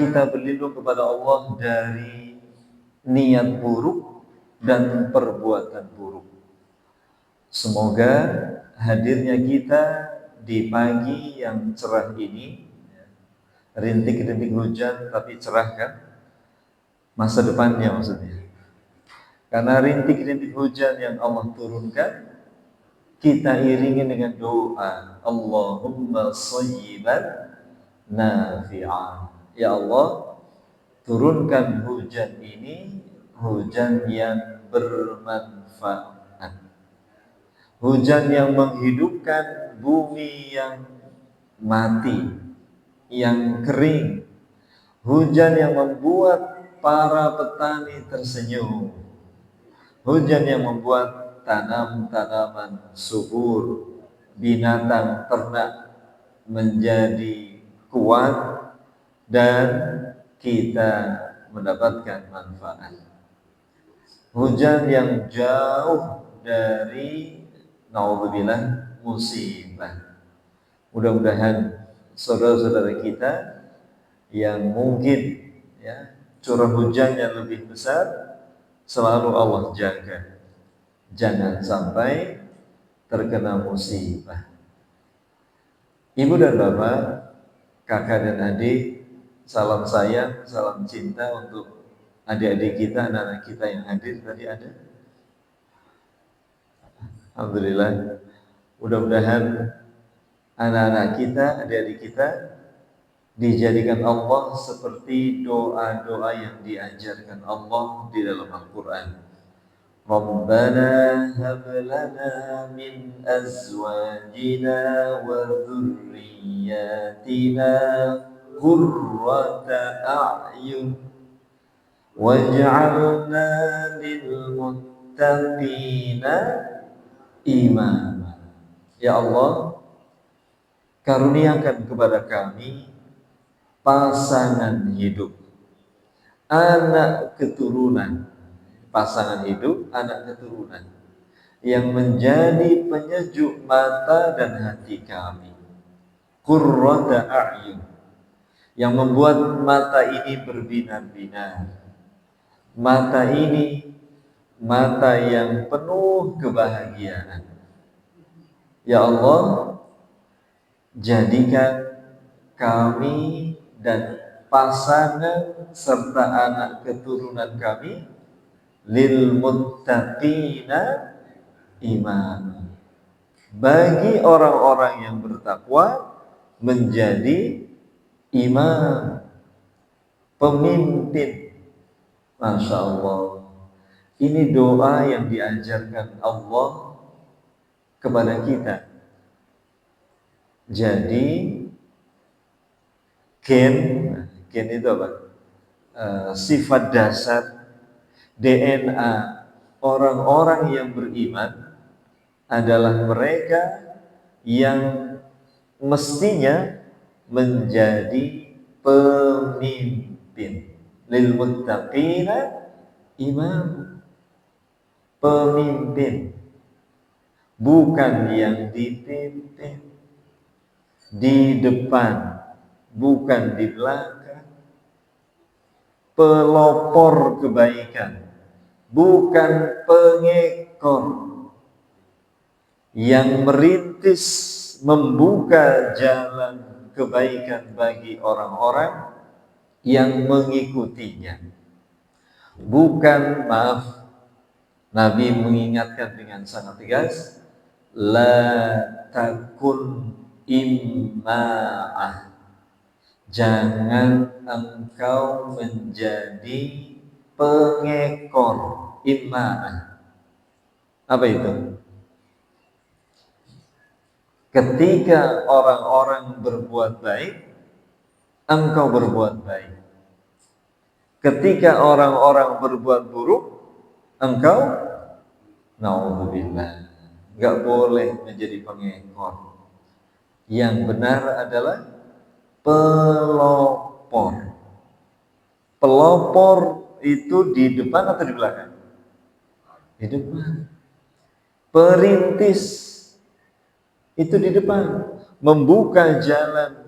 kita berlindung kepada Allah dari niat buruk dan perbuatan buruk. Semoga hadirnya kita di pagi yang cerah ini, rintik-rintik hujan tapi cerah kan, masa depannya maksudnya. Karena rintik-rintik hujan yang Allah turunkan, kita iringi dengan doa, Allahumma shayyiban nafi'an. Ya Allah, turunkan hujan ini, hujan yang bermanfaat, hujan yang menghidupkan bumi yang mati, yang kering, hujan yang membuat para petani tersenyum, hujan yang membuat tanam-tanaman subur, binatang ternak menjadi kuat, dan kita mendapatkan manfaat. Hujan yang jauh dari naudzubillah musibah. Mudah-mudahan saudara-saudara kita yang mungkin curah hujannya lebih besar, selalu Allah jaga, jangan sampai terkena musibah. Ibu dan bapak, kakak dan adik, salam sayang, salam cinta untuk adik-adik kita, anak-anak kita yang hadir tadi ada. Alhamdulillah. Mudah-mudahan anak-anak kita, adik-adik kita dijadikan Allah seperti doa-doa yang diajarkan Allah di dalam Al-Quran. Rabbana hab lana min azwajina wa dhurriyyatina qurrata a'yun waj'alna lil muttaqina imama. Ya Allah, karuniakan kepada kami pasangan hidup, anak keturunan, pasangan hidup, anak keturunan yang menjadi penyejuk mata dan hati kami. Qurrata a'yun, yang membuat mata ini berbinar-binar. Mata ini mata yang penuh kebahagiaan. Ya Allah, jadikan kami dan pasangan serta anak keturunan kami lil muttaqina imam, bagi orang-orang yang bertakwa menjadi imam, pemimpin. Masya Allah, ini doa yang diajarkan Allah kepada kita. Jadi gen itu apa? Sifat dasar DNA orang-orang yang beriman adalah mereka yang mestinya menjadi pemimpin. Lil muttaqina imam, pemimpin, bukan yang dipimpin, di depan bukan di belakang, pelopor kebaikan bukan pengekor, yang merintis membuka jalan kebaikan bagi orang-orang yang mengikutinya. Bukan, maaf, Nabi mengingatkan dengan sangat tegas, la takun imma'ah, jangan engkau menjadi pengekor. Imma'ah apa itu? Ketika orang-orang berbuat baik, engkau berbuat baik. Ketika orang-orang berbuat buruk, engkau naudzubillah, enggak boleh menjadi pengekor. Yang benar adalah pelopor. Pelopor itu di depan atau di belakang? Di depan. Perintis itu di depan, membuka jalan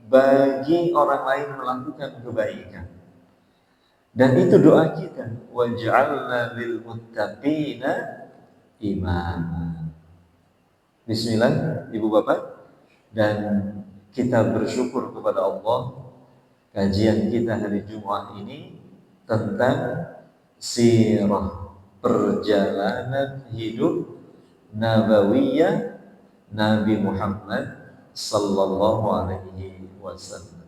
bagi orang lain melakukan kebaikan. Dan itu doa kita, waj'alna lil muttaqina imama. Bismillah, Ibu Bapak, dan kita bersyukur kepada Allah. Kajian kita hari Jumat ini tentang sirah, perjalanan hidup nabawiyah Nabi Muhammad sallallahu alaihi wasallam.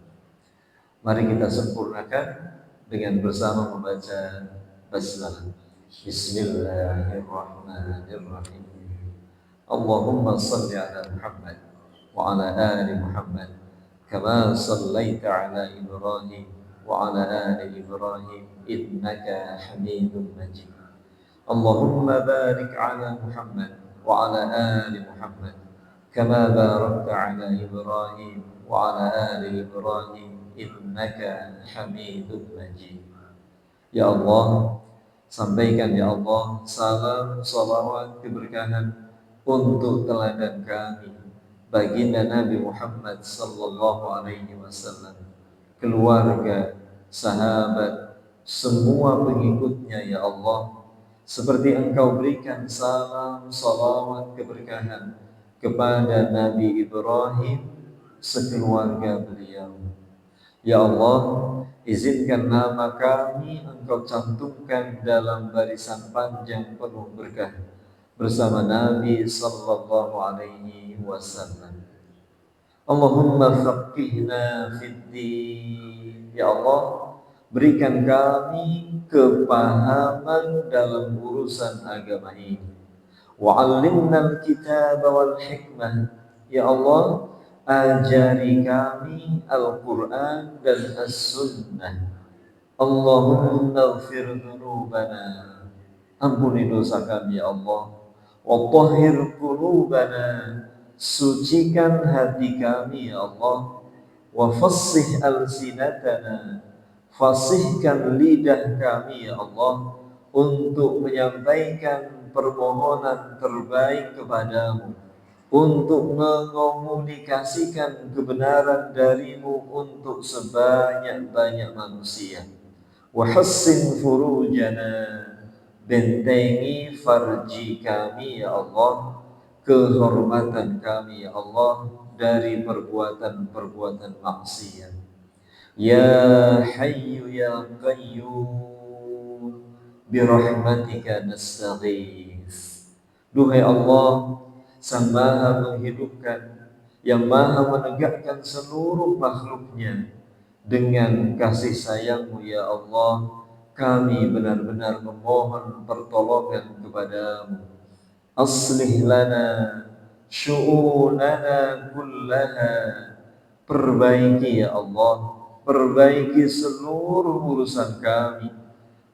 Mari kita sempurnakan dengan bersama membaca basmalah. Bismillahirrahmanirrahim. Allahumma salli ala Muhammad wa ala ali Muhammad kama sallaita ala Ibrahim wa ala ali Ibrahim innaka Hamidum Majid. Allahumma barik ala Muhammad wa ala ali Muhammad kama barakta ala Ibrahim wa ala ali Ibrahim innaka Hamidum Majid. Ya Allah, sampaikan ya Allah salam, salawat, keberkahan untuk teladan kami, baginda Nabi Muhammad sallallahu alaihi wasallam, keluarga, sahabat, semua pengikutnya ya Allah, seperti Engkau berikan salam, salawat, keberkahan kepada Nabi Ibrahim sekeluarga beliau. Ya Allah, izinkan nama kami Engkau cantumkan dalam barisan panjang penuh berkah bersama Nabi sallallahu alaihi wasallam. Allahumma faqihna fid din. Ya Allah, berikan kami kepahaman dalam urusan agama ini. Wa 'allimna al-kitaba wal hikmah. Ya Allah, ajari kami Al-Quran dan As-Sunnah. Allahumma ighfir dzunubana. Ampuni dosa kami ya Allah. Wa tahhir qulubana. Sucikan hati kami ya Allah. Wa fassih alsinatana. Fasihkan lidah kami ya Allah untuk menyampaikan permohonan terbaik kepadamu, untuk mengomunikasikan kebenaran darimu untuk sebanyak-banyak manusia. Wa hassin furujana. Bentengi farji kami ya Allah, kehormatan kami ya Allah dari perbuatan-perbuatan maksiat. Ya Hayyu Ya Qayyum birahmatika nastaghits. Duhai Allah, Sang Maha menghidupkan, yang Maha menegakkan seluruh makhluknya, dengan kasih sayang-Mu ya Allah, kami benar-benar memohon pertolongan kepadamu. Aslih lana syu'unana kullaha. Perbaiki ya Allah, perbaiki seluruh urusan kami,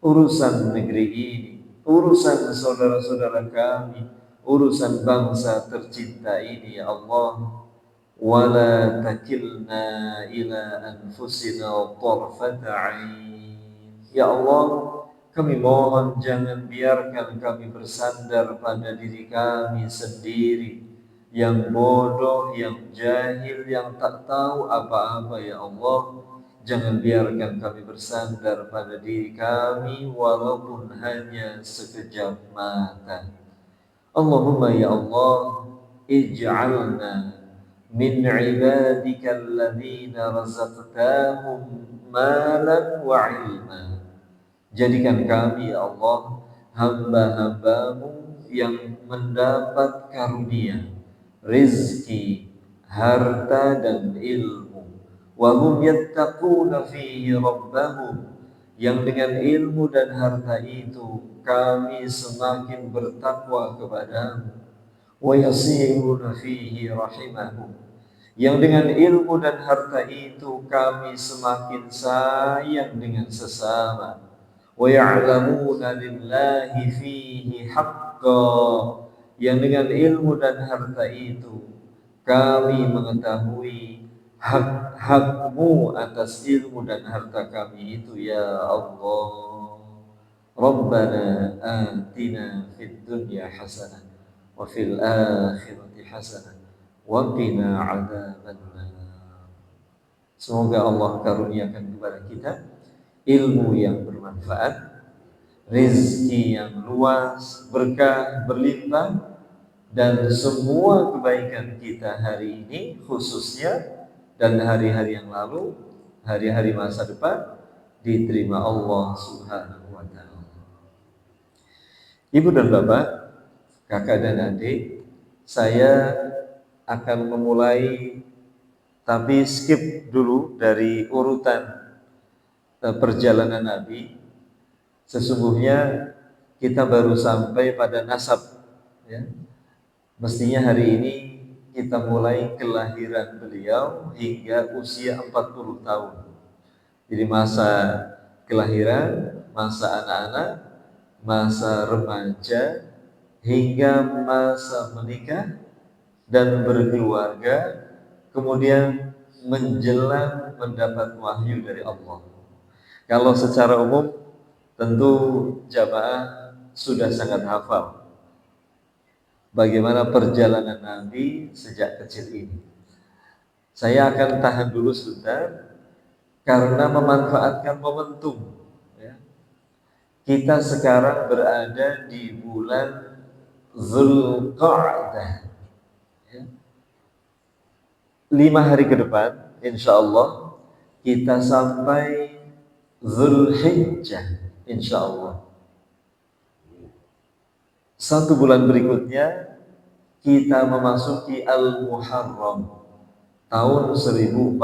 urusan negeri ini, urusan saudara-saudara kami, urusan bangsa tercinta ini ya Allah. Wala takilna ila anfusina tarfata ain. Ya Allah, kami mohon jangan biarkan kami bersandar pada diri kami sendiri, yang bodoh, yang jahil, yang tak tahu apa-apa ya Allah. Jangan biarkan kami bersandar pada diri kami walaupun hanya sekejap mata. Allahumma ya Allah, ij'alna min ibadika alladhina razaqtahum malan wa ilma. Jadikan kami ya Allah hamba-hambamu yang mendapat karunia, rizki, harta dan ilmu. Wa hum yattaquna fihi rabbahum. Yang dengan ilmu dan harta itu kami semakin bertakwa kepadamu. Wa yasiruna fihi rahimahum. Yang dengan ilmu dan harta itu kami semakin sayang dengan sesama. Wa ya'lamuna lillahi fihi haqqa. Yang dengan ilmu dan harta itu kami mengetahui hak-hakmu atas ilmu dan harta kami itu ya Allah. Rabbana atina fid dunya hasanah wa fil akhirati hasanah wa qina adzabannar. Semoga Allah karuniakan kepada kita ilmu yang bermanfaat, rezeki yang luas, berkah, berlimpah, dan semua kebaikan kita hari ini khususnya dan hari-hari yang lalu, hari-hari masa depan diterima Allah Subhanahu wa taala. Ibu dan Bapak, kakak dan adik, saya akan memulai tapi skip dulu dari urutan perjalanan Nabi. Sesungguhnya kita baru sampai pada nasab, ya. Mestinya hari ini kita mulai kelahiran beliau hingga usia 40 tahun. Jadi masa kelahiran, masa anak-anak, masa remaja, hingga masa menikah dan berkeluarga, kemudian menjelang mendapat wahyu dari Allah. Kalau secara umum tentu jamaah sudah sangat hafal bagaimana perjalanan Nabi sejak kecil ini. Saya akan tahan dulu sebentar karena memanfaatkan momentum, ya. Kita sekarang berada di bulan Zulqa'dah, ya. 5 hari ke depan insya Allah kita sampai Zulhijjah insya Allah. 1 bulan berikutnya kita memasuki Al-Muharram tahun 1447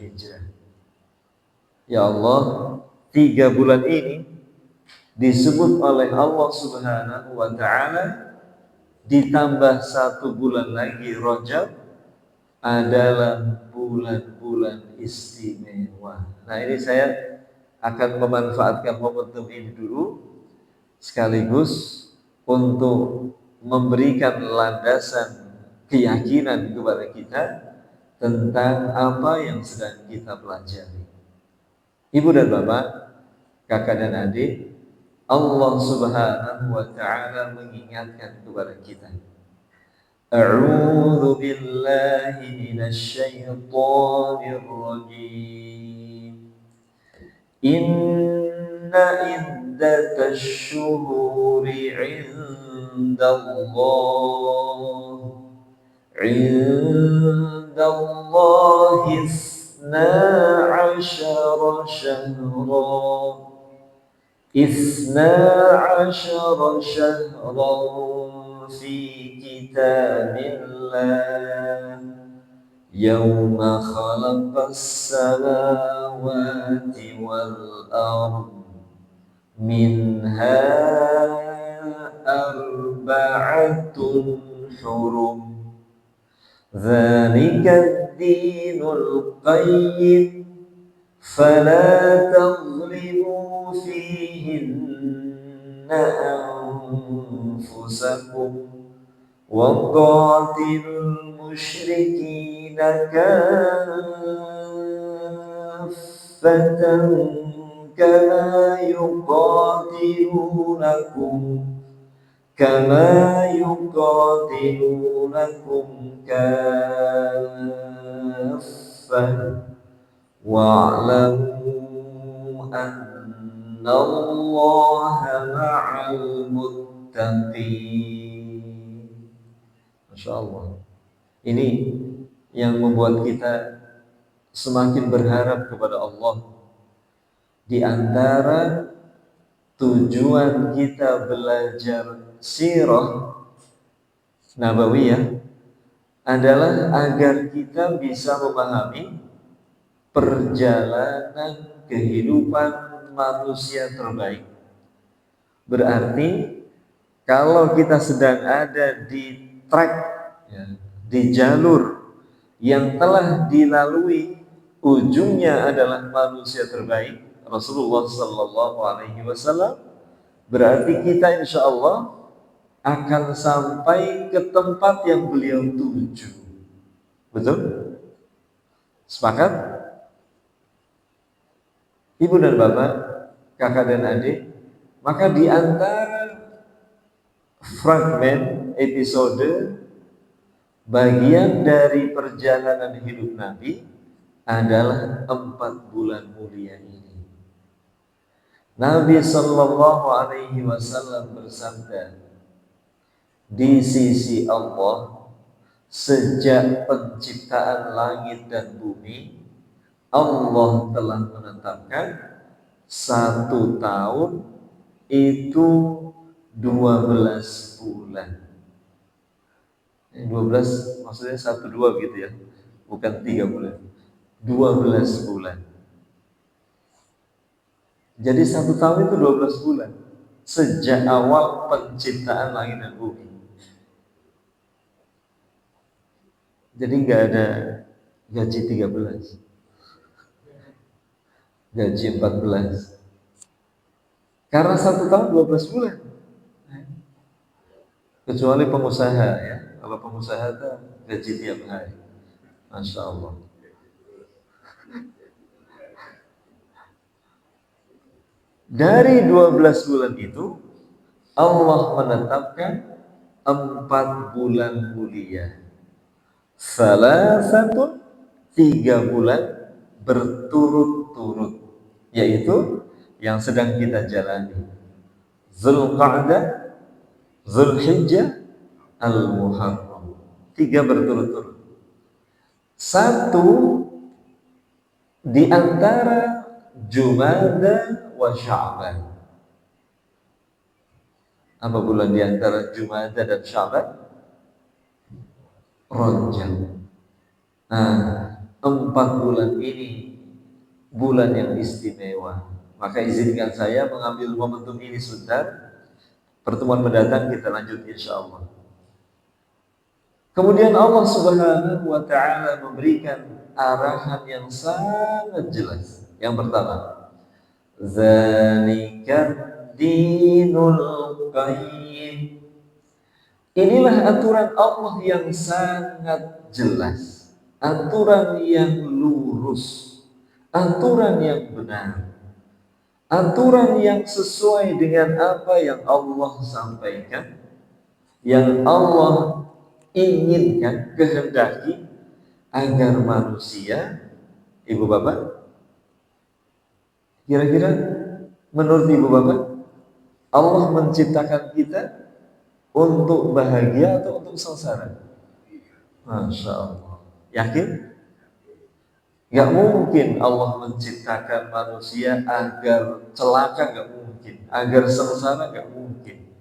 Hijrah. Ya Allah, 3 bulan ini disebut oleh Allah Subhanahu wa taala, ditambah 1 bulan lagi Rajab, adalah bulan-bulan istimewa. Nah, ini saya akan memanfaatkan momentum ini dulu sekaligus untuk memberikan landasan keyakinan kepada kita tentang apa yang sedang kita pelajari. Ibu dan Bapak, kakak dan adik, Allah Subhanahu wa taala mengingatkan kepada kita. A'udzu billahi minasy syaithanir rajim. Inna iddatash syuhuri 'indallahi 12 syahran fi kitabillah yawma khalaqas samawati wal ardh minha arba'atun hurum dzalika ad-dinul qayyim fala tadhlimu fihinna anfusakum wa qatilul musyrikina kaffatan kama yuqatilunakum kaffah wa'lamu annallaha ma'al muttaqin. Masya Allah. Ini yang membuat kita semakin berharap kepada Allah. Di antara tujuan kita belajar sirah nabawiyah adalah agar kita bisa memahami perjalanan kehidupan manusia terbaik. Berarti kalau kita sedang ada di track, ya, di jalur yang telah dilalui, ujungnya adalah manusia terbaik Rasulullah Sallallahu Alaihi Wasallam, berarti kita insya Allah akan sampai ke tempat yang beliau tuju. Betul? Sepakat? Ibu dan Bapak, kakak dan adik, maka di antara fragmen episode bagian dari perjalanan hidup Nabi adalah 4 bulan mulia ini. Nabi Sallallahu Alaihi Wasallam bersabda, di sisi Allah sejak penciptaan langit dan bumi, Allah telah menetapkan 1 tahun itu 12 bulan. 12 maksudnya 1-2 gitu ya, bukan 3 bulan. 12 bulan. Jadi 1 tahun itu 12 bulan. Sejak awal penciptaan langit dan bumi. Jadi nggak ada gaji 13, gaji 14. Karena 1 tahun 12 bulan. Kecuali pengusaha ya. Kalau pengusaha itu gaji tiap hari. Masya Allah. Dari 12 bulan itu Allah menetapkan 4 bulan mulia. Salah satu 3 bulan berturut-turut, yaitu yang sedang kita jalani, Zulqa'dah, Zulhijjah, Al-Muharram. 3 berturut-turut. 1 di antara Jumada wa Sya'ban. Apa bulan di antara Jumada dan Sya'ban? Rajab. Nah, 4 bulan ini bulan yang istimewa. Maka izinkan saya mengambil momentum ini sebentar. Pertemuan mendatang kita lanjut insyaallah. Kemudian Allah Subhanahu wa taala memberikan arahan yang sangat jelas. Yang pertama, Zalikad dinul qayyim. Inilah aturan Allah yang sangat jelas, aturan yang lurus, aturan yang benar, aturan yang sesuai dengan apa yang Allah sampaikan, yang Allah inginkan, kehendaki agar manusia, ibu bapak, kira-kira menurut ibu bapak, Allah menciptakan kita untuk bahagia atau untuk sengsara? Masya Allah. Yakin? Gak mungkin Allah menciptakan manusia agar celaka, gak mungkin. Agar sengsara, gak mungkin.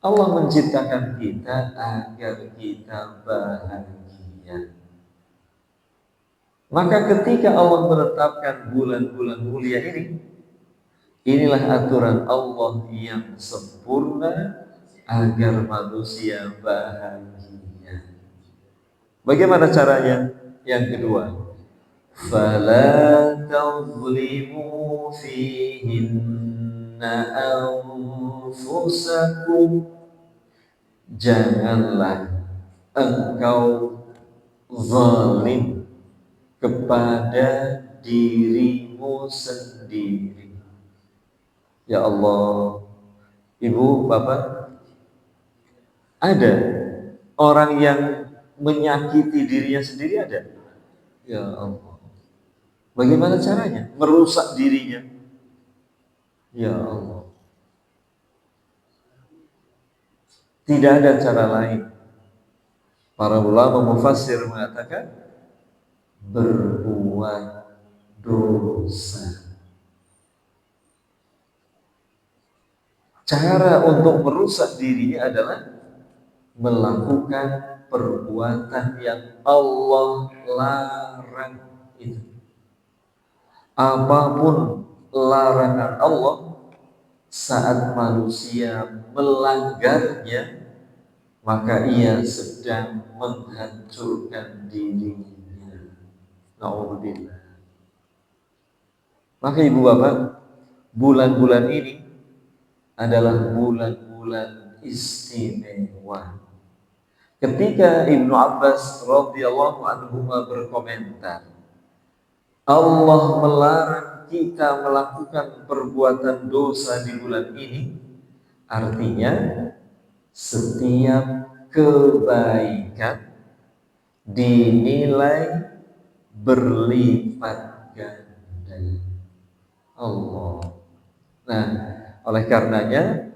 Allah menciptakan kita agar kita bahagia. Maka ketika Allah menetapkan bulan-bulan mulia ini, inilah aturan Allah yang sempurna agar manusia bahagia. Bagaimana caranya? Yang kedua, fala tazlimu fihinna anfusakum. Janganlah engkau zalim kepada dirimu sendiri. Ya Allah, ibu, bapak, ada orang yang menyakiti dirinya sendiri, ada? Ya Allah, bagaimana caranya? Merusak dirinya. Ya Allah, tidak ada cara lain. Para ulama mufassir mengatakan berbuat dosa. Cara untuk merusak dirinya adalah melakukan perbuatan yang Allah larang itu. Apapun larangan Allah, saat manusia melanggarnya, maka ia sedang menghancurkan dirinya. Na'udzubillah. Maka ibu bapak, bulan-bulan ini adalah bulan-bulan istimewa. Ketika Ibnu Abbas radhiyallahu anhu berkomentar, Allah melarang kita melakukan perbuatan dosa di bulan ini, artinya setiap kebaikan dinilai berlipat ganda. Allah. Nah, oleh karenanya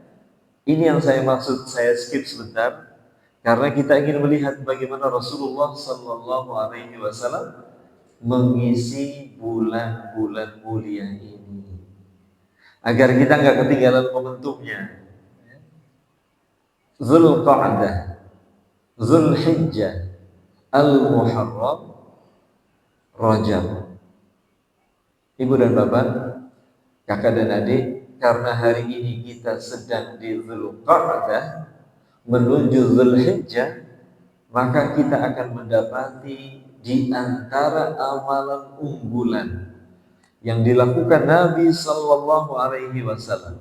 ini yang saya maksud, saya skip sebentar karena kita ingin melihat bagaimana Rasulullah Sallallahu Alaihi Wasallam mengisi bulan-bulan mulia ini agar kita nggak ketinggalan momentumnya. Zulqa'dah, Zulhijjah, Al-Muharram, Rajab. Ibu dan bapak, kakak dan adik, karena hari ini kita sedang di Zulqa'dah menuju Zulhijjah, maka kita akan mendapati di antara amalan unggulan yang dilakukan Nabi Sallallahu Alaihi Wasallam.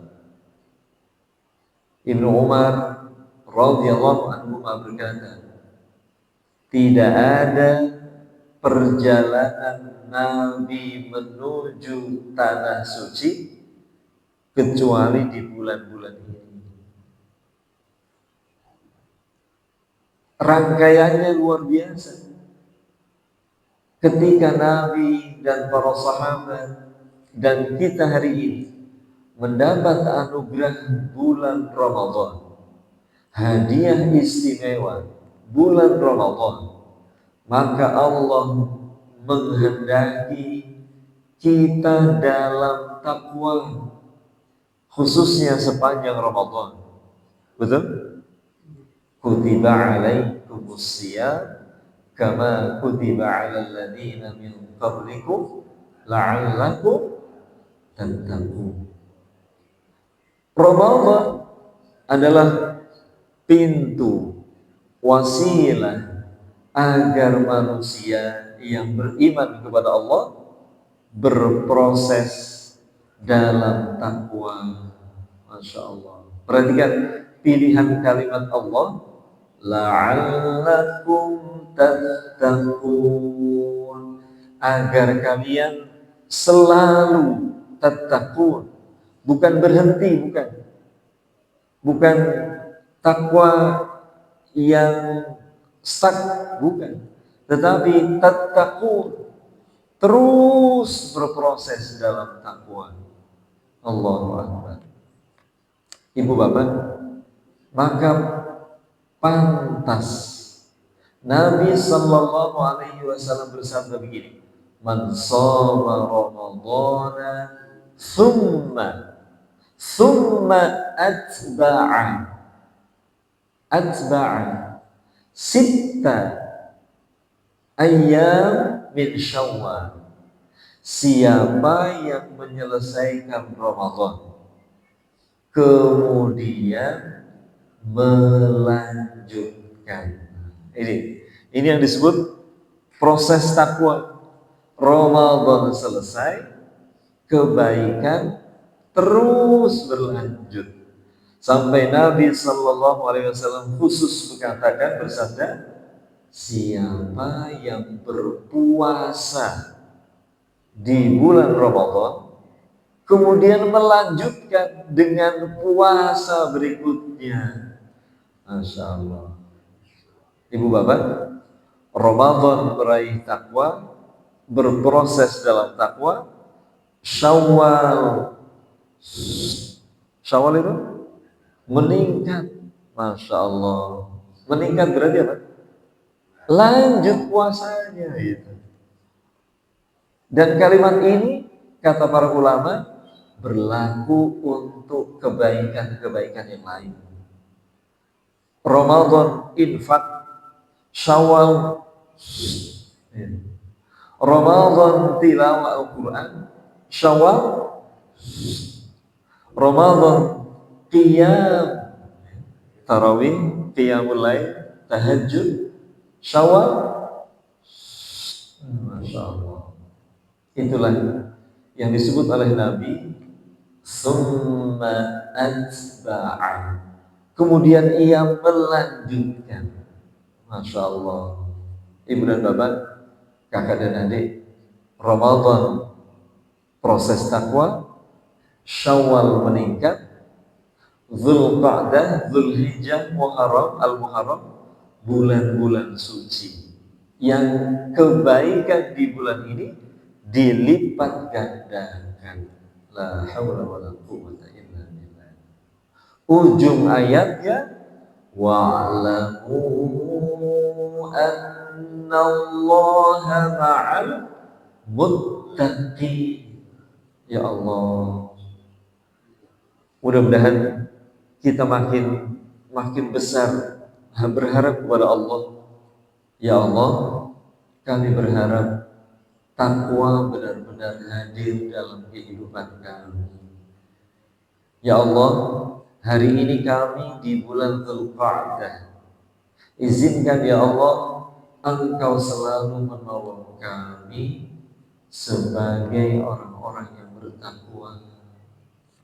Ibnu Umar radhiyallahu anhu berkata, tidak ada perjalanan Nabi menuju tanah suci kecuali di bulan-bulan ini. Rangkaiannya luar biasa. Ketika Nabi dan para sahabat dan kita hari ini mendapat anugerah bulan Ramadan, hadiah istimewa bulan Ramadan, maka Allah menghendaki kita dalam takwa, khususnya sepanjang Ramadan. Betul? Kutiba alaikumus shiyam kama kutiba alal ladzina min qablikum la'allakum tattaqun. Ramadan adalah pintu, wasilah agar manusia yang beriman kepada Allah berproses dalam takwa. Masya Allah. Perhatikan pilihan kalimat Allah, la'allakum tattaqun, agar kalian selalu tattaqun, bukan berhenti, bukan takwa yang stuck, bukan, tetapi tattaqun, terus berproses dalam takwa. Allahu Akbar. Ibu bapak, maka pantas Nabi Sallallahu Alaihi Wasallam bersabda begini, man shoma Ramadana thumma atba'a sitta ayyam min Syawal. Siapa yang menyelesaikan Ramadan kemudian melanjutkan, ini yang disebut proses takwa. Ramadan selesai, kebaikan terus berlanjut sampai Nabi Sallallahu Alaihi Wasallam khusus bersabda, siapa yang berpuasa di bulan Ramadan kemudian melanjutkan dengan puasa berikutnya. Masya Allah. Ibu bapak, Ramadan meraih takwa, berproses dalam takwa. Syawal itu meningkat. Masya Allah. Meningkat berarti apa? Lanjut puasanya itu. Dan kalimat ini kata para ulama berlaku untuk kebaikan-kebaikan yang lain. Ramadan infak, Syawal Ramadan tilawah Al-Quran, Syawal Ramadan qiyam tarawih, qiyamul lail, tahajud, Syawal. Masya Allah. Itulah yang disebut oleh Nabi summa atba'a, kemudian ia melanjutkan. Masya Allah. Ibu dan bapak, kakak dan adik, Ramadan proses takwa, Syawal meningkat, Zulqa'dah, Zulhijjah, Muharram, Al-Muharram bulan-bulan suci. yang kebaikan di bulan ini dilipat gandakan. La haula wala quwwata illa billah. Ujung ayatnya wa'lamu annallaha ma'al muttaqin. Ya Allah, mudah-mudahan kita makin besar berharap kepada Allah. Ya Allah, kami berharap takwa benar-benar hadir dalam kehidupan kami. Ya Allah, hari ini kami di bulan Dzulqa'dah. Izinkan ya Allah, Engkau selalu menolong kami sebagai orang-orang yang bertakwa.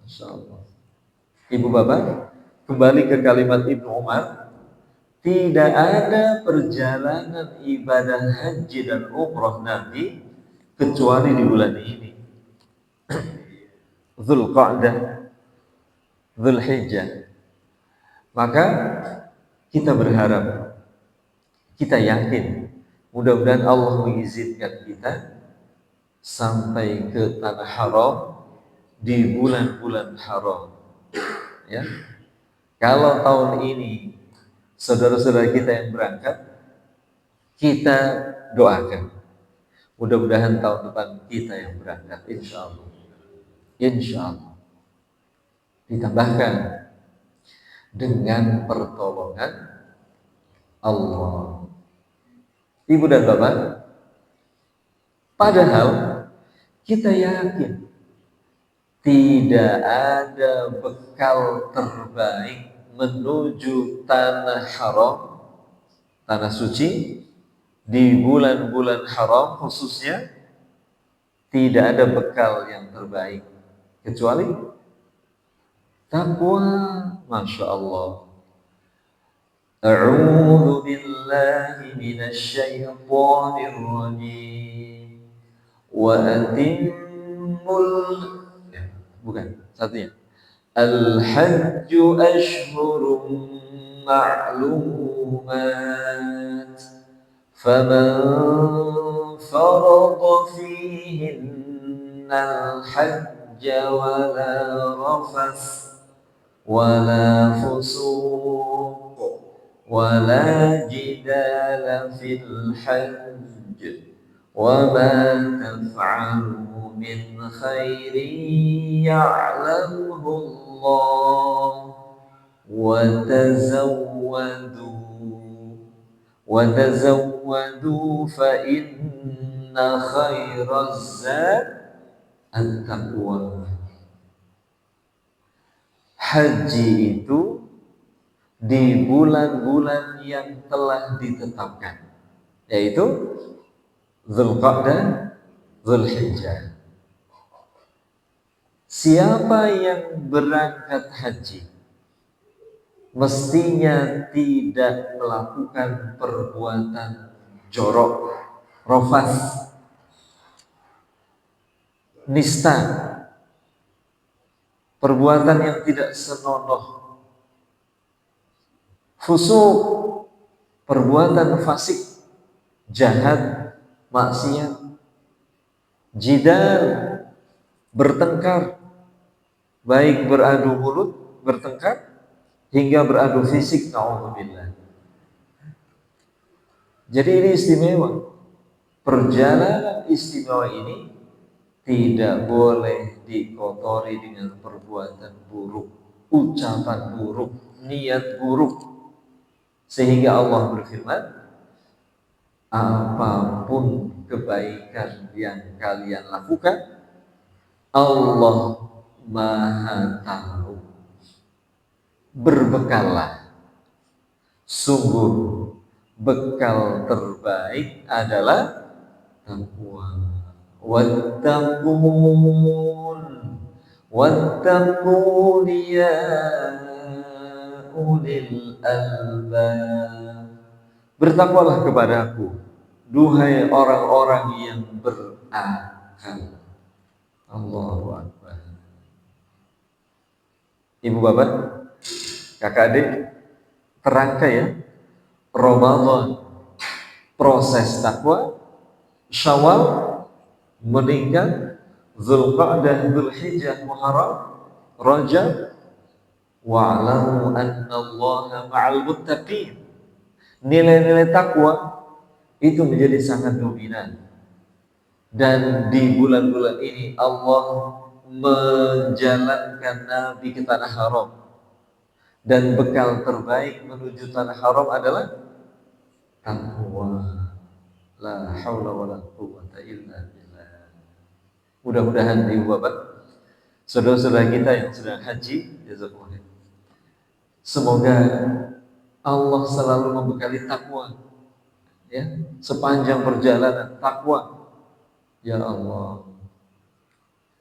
Masya Allah. Ibu bapak, kembali ke kalimat Ibnu Umar, tidak ada perjalanan ibadah haji dan umroh nanti kecuali di bulan ini. Dzulqa'dah, Dzulhijjah. Maka kita berharap, kita yakin, mudah-mudahan Allah mengizinkan kita sampai ke tanah haram di bulan-bulan haram. Ya, kalau tahun ini saudara-saudara kita yang berangkat, kita doakan. Mudah-mudahan tahun depan kita yang berangkat, insya Allah. Insya Allah. Ditambahkan dengan pertolongan Allah. Ibu dan bapak, padahal kita yakin tidak ada bekal terbaik menuju tanah haram, tanah suci, di bulan-bulan haram khususnya, tidak ada bekal yang terbaik kecuali takwa. Masya Allah. A'udzu billahi minasy syaithanir rajim. Wa atimmul, bukan satunya. Al-hajju ashhurun ma'lumat. Faman farada fihinna al-hajja wala rafas wala fusuq wala jidala fil hajj wa ma taf'alu min khairin ya'lamuhu Allah wa tazawwadu fa inna khairaz zad at-taqwa. Haji itu di bulan-bulan yang telah ditetapkan, yaitu Dzulqa'dah, Dzulhijjah. Siapa yang berangkat haji mestinya tidak melakukan perbuatan jorok, rofas, nista, perbuatan yang tidak senonoh, fusuk, perbuatan fasik, jahat, maksiat, jidal, bertengkar, baik beradu mulut, bertengkar, hingga beradu fisik, na'udzubillah. Jadi ini istimewa. Perjalanan istimewa ini tidak boleh dikotori dengan perbuatan buruk, ucapan buruk, niat buruk. Sehingga Allah berfirman, apapun kebaikan yang kalian lakukan, Allah Maha tahu. Berbekallah. Sungguh bekal terbaik adalah takwa. Wattaqun ya ulil albab. Bertakwalah kepadaku, duhai orang-orang yang berakal. Allahu Akbar. Ibu bapak, kakak adik, terangkai ya, Ramadan proses takwa, Syawal meningkat, Zulqa'dah, Dzulhijjah, Muharram, Rajab, wa'lamu annallaha ma'al muttaqin. Nilai-nilai takwa itu menjadi sangat dominan. Dan di bulan-bulan ini Allah menjalankan Nabi ke tanah haram. Dan bekal terbaik menuju tanah haram adalah takwa. La haula wala quwwata illa billah. Mudah-mudahan Ibu Bapak, saudara-saudara kita yang sedang haji, jazakumullah, semoga Allah selalu membekali takwa, ya, sepanjang perjalanan takwa. Ya Allah,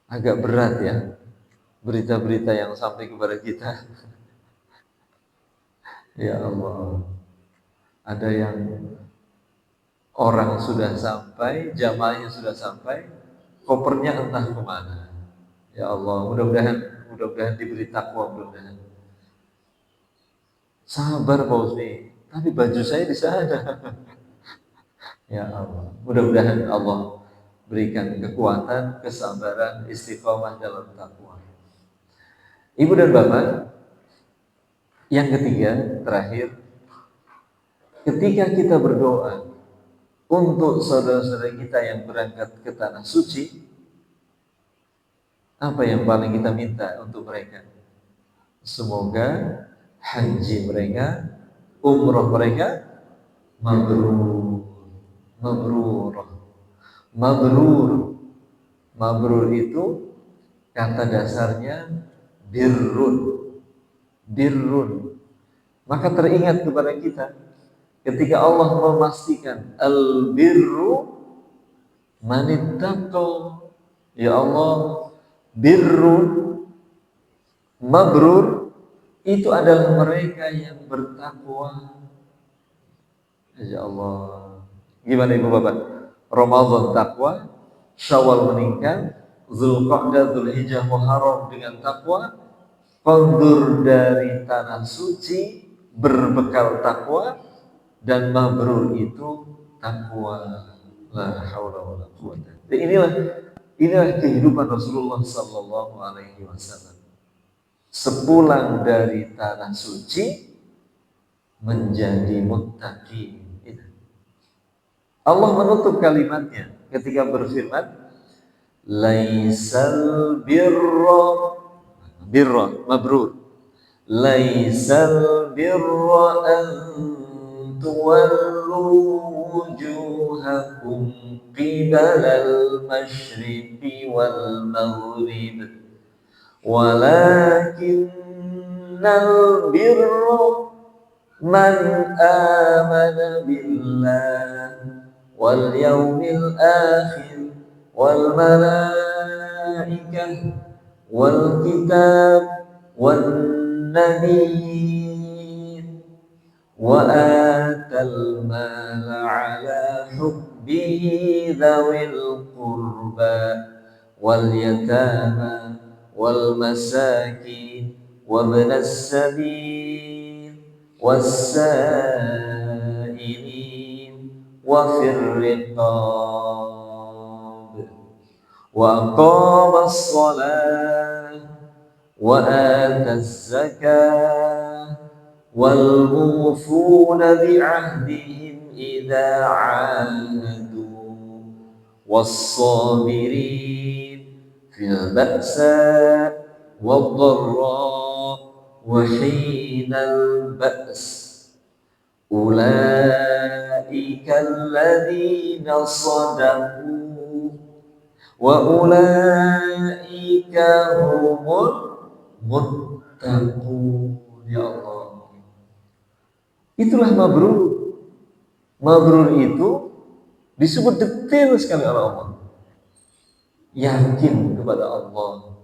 agak berat ya berita-berita yang sampai kepada kita. Ya Allah, ada yang orang sudah sampai, jamaahnya sudah sampai, kopernya entah kemana. Ya Allah, mudah-mudahan diberi takwa, mudah-mudahan. Sabar Pak Usni, tapi baju saya di sana. Ya Allah, mudah-mudahan Allah berikan kekuatan, kesabaran, istiqomah dalam takwa. Ibu dan Bapak, yang ketiga, terakhir, ketika kita berdoa untuk saudara-saudara kita yang berangkat ke tanah suci, apa yang paling kita minta untuk mereka? Semoga haji mereka, umroh mereka mabrur. Mabrur. Mabrur. Mabrur itu kata dasarnya birrun. Birrun. Maka teringat kepada kita ketika Allah memastikan al-birru manittaqo. Ya Allah, birrun, mabrur itu adalah mereka yang bertakwa. Ya Allah. Gimana Ibu Bapak? Ramadan takwa, Syawal meningkat, Zulqa'dah, Dzulhijjah, Muharram dengan takwa, kondur dari tanah suci berbekal takwa, dan mabrur itu takwa. La haula wala quwwata. Inilah kehidupan Rasulullah sallallahu alaihi wasallam. Sepulang dari tanah suci menjadi muttaqin. Allah menutup kalimatnya ketika berfirman, laisal birra mabrur, laisal birra an tuwallu wujuhakum qibalal masyriqi wal maghrib, walakinnal birra man amana billah wal yaumil akhir wal malaikah wal kitab wan nabiyyin wa atal mala ala hubbihi dhawil qurba wal yatama wal masakin wa ibnas sabil was-sa'ilin wa fir riqab wa aqama as-salah wa ata az-zakah wal mufuna bi ahdihim idza 'ahadu was-sabirin fil ba'sa wad-dharra wa hinal ba's ulaika alladhina sadaqu wa ulaika humul muttaqun. Ya Allah, itulah mabrur. Mabrur itu disebut detail sekali oleh Allah. Yakin kepada Allah,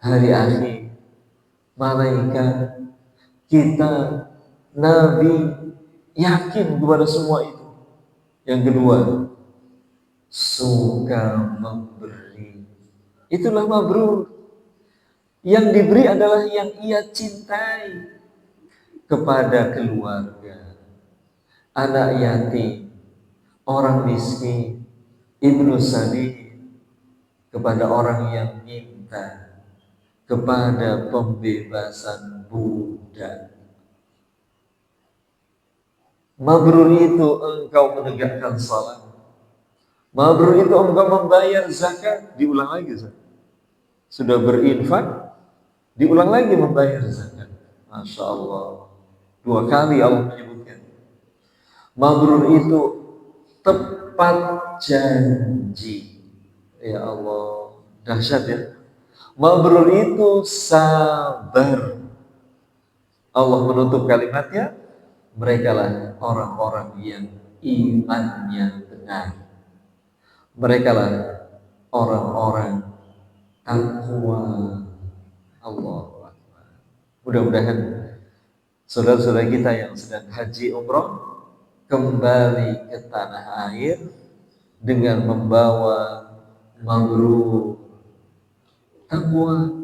hari akhir, malaikat, kita, Nabi, yakin kepada semua itu. Yang kedua, suka memberi. Itulah mabrur. Yang diberi adalah yang ia cintai kepada keluarga, anak yatim, orang miskin, ibnu sabil, kepada orang yang minta, kepada pembebasan budak. Mabrur itu engkau menegakkan salat. Mabrur itu engkau membayar zakat. Diulang lagi, sudah berinfak, diulang lagi membayar zakat. Masya Allah, 2 kali Allah menyebutkan. Mabrur itu tepat janji. Ya Allah, dahsyat ya. Mabrur itu sabar. Allah menutup kalimatnya, mereka lah orang-orang yang imannya benar. Mereka lah orang-orang takwa Allah. Mudah-mudahan saudara-saudara kita yang sedang haji umroh kembali ke tanah air dengan membawa mabrur takwa.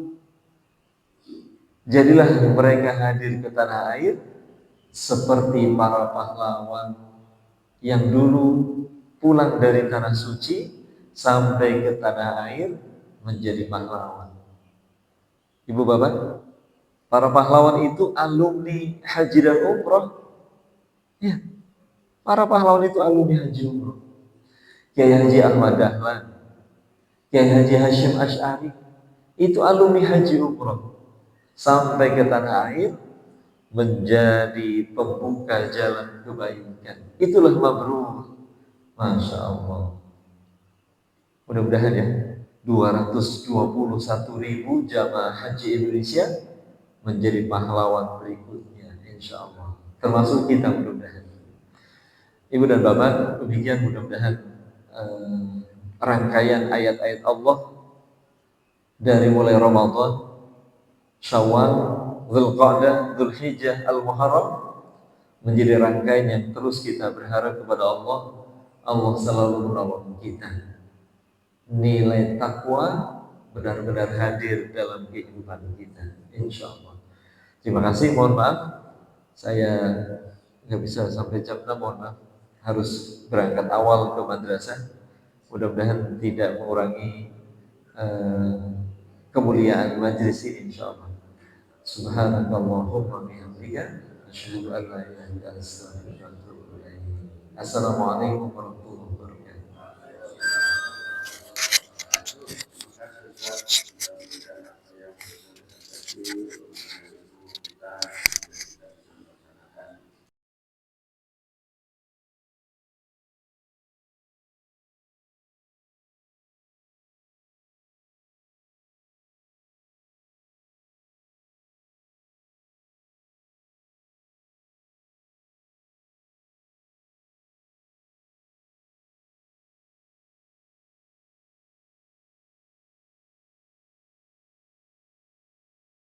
Jadilah mereka hadir ke tanah air seperti para pahlawan yang dulu pulang dari tanah suci sampai ke tanah air menjadi pahlawan. Ibu bapak, para pahlawan itu alumni haji dan umroh. Ya, para pahlawan itu alumni haji umroh. Kiai Haji Ahmad Dahlan, Kiai Haji Hashim Asy'ari, itu alumni haji umroh. Sampai ke tanah air menjadi pembuka jalan kebaikan. Itulah mabrur. Masya Allah. Mudah-mudahan ya 221.000 jamaah haji Indonesia menjadi pahlawan berikutnya, insya Allah. Termasuk kita mudah-mudahan. Ibu dan bapak, demikian mudah-mudahan rangkaian ayat-ayat Allah dari mulai Ramadan, Syawal, Dzulqa'dah, Dzulhijjah, Al-Muharram menjadi rangkaian yang terus kita berharap kepada Allah. Allah selalu menolong kita. Nilai takwa benar-benar hadir dalam kehidupan kita, insya Allah. Terima kasih, mohon maaf saya nggak bisa sampai jam 6, mohon maaf, harus berangkat awal ke madrasah. Mudah-mudahan tidak mengurangi kemuliaan majlis ini, insya Allah. Subhanakallahumma bihamdika asyhadu an la ilaha illa anta astaghfiruka wa atubu ilaik. Assalamualaikum warahmatullahi wabarakatuh.